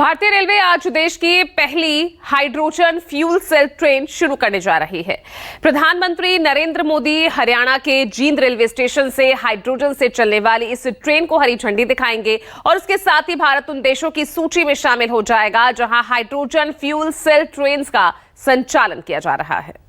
भारतीय रेलवे आज देश की पहली हाइड्रोजन फ्यूल सेल ट्रेन शुरू करने जा रही है। प्रधानमंत्री नरेंद्र मोदी हरियाणा के जींद रेलवे स्टेशन से हाइड्रोजन से चलने वाली इस ट्रेन को हरी झंडी दिखाएंगे और उसके साथ ही भारत उन देशों की सूची में शामिल हो जाएगा जहां हाइड्रोजन फ्यूल सेल ट्रेन का संचालन किया जा रहा है।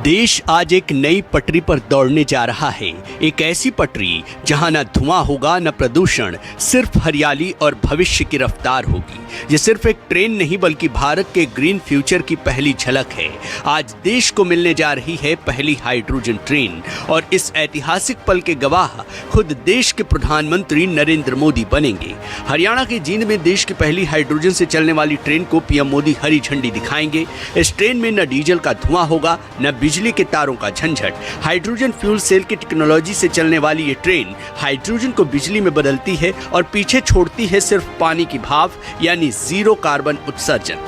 देश आज एक नई पटरी पर दौड़ने जा रहा है। एक ऐसी पटरी जहां न धुआं होगा न प्रदूषण, सिर्फ हरियाली और भविष्य की रफ्तार होगी। ये सिर्फ एक ट्रेन नहीं बल्कि भारत के ग्रीन फ्यूचर की पहली झलक है। आज देश को मिलने जा रही है पहली हाइड्रोजन ट्रेन और इस ऐतिहासिक पल के गवाह खुद देश के प्रधानमंत्री नरेंद्र मोदी बनेंगे। हरियाणा के जींद में देश की पहली हाइड्रोजन से चलने वाली ट्रेन को पीएम मोदी हरी झंडी दिखाएंगे। इस ट्रेन में न डीजल का धुआं होगा न बिजली के तारों का झंझट। हाइड्रोजन फ्यूल सेल की टेक्नोलॉजी से चलने वाली ये ट्रेन हाइड्रोजन को बिजली में बदलती है और पीछे छोड़ती है सिर्फ पानी की भाप यानी जीरो कार्बन उत्सर्जन।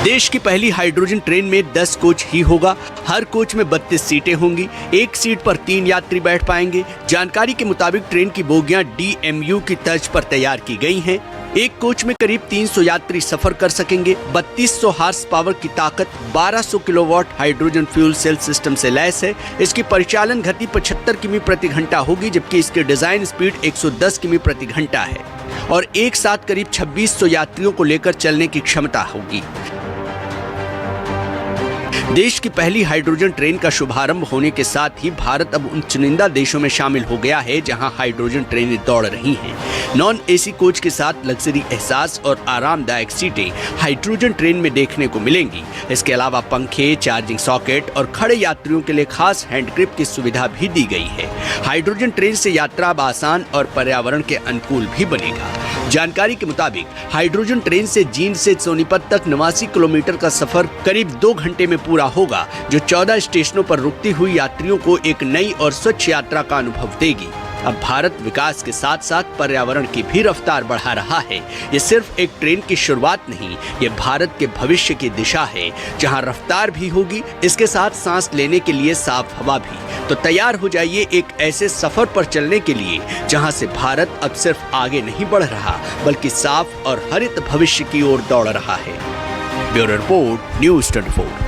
देश की पहली हाइड्रोजन ट्रेन में 10 कोच ही होगा। हर कोच में 32 सीटें होंगी। एक सीट पर 3 यात्री बैठ पाएंगे। जानकारी के मुताबिक ट्रेन की बोगियां DMU की तर्ज पर तैयार की गई हैं। एक कोच में करीब 300 यात्री सफर कर सकेंगे। 3200 हार्स पावर की ताकत 1200 kilowatt hydrogen fuel cell system से लैस है। इसकी परिचालन गति 75 किमी प्रति घंटा होगी, जबकि इसकी डिजाइन स्पीड 110 किमी प्रति घंटा है और एक साथ करीब 2600 यात्रियों को लेकर चलने की क्षमता होगी। देश की पहली हाइड्रोजन ट्रेन का शुभारंभ होने के साथ ही भारत अब उन चुनिंदा देशों में शामिल हो गया है जहां हाइड्रोजन ट्रेनें दौड़ रही हैं। नॉन AC कोच के साथ लग्जरी एहसास और आरामदायक सीटें हाइड्रोजन ट्रेन में देखने को मिलेंगी। इसके अलावा पंखे, चार्जिंग सॉकेट और खड़े यात्रियों के लिए खास हैंड ग्रिप की सुविधा भी दी गई है। हाइड्रोजन ट्रेन से यात्रा अब आसान और पर्यावरण के अनुकूल भी बनेगा। जानकारी के मुताबिक हाइड्रोजन ट्रेन से जींद से सोनीपत तक 89 किलोमीटर का सफर करीब 2 घंटे में पूरा होगा, जो 14 स्टेशनों पर रुकती हुई यात्रियों को एक नई और स्वच्छ यात्रा का अनुभव देगी। अब भारत विकास के साथ साथ पर्यावरण की भी रफ्तार बढ़ा रहा है। ये सिर्फ एक ट्रेन की शुरुआत नहीं, ये भारत के भविष्य की दिशा है जहां रफ्तार भी होगी, इसके साथ सांस लेने के लिए साफ हवा भी। तो तैयार हो जाइए एक ऐसे सफर पर चलने के लिए जहां से भारत अब सिर्फ आगे नहीं बढ़ रहा बल्कि साफ और हरित भविष्य की ओर दौड़ रहा है। Bureau report, news 24।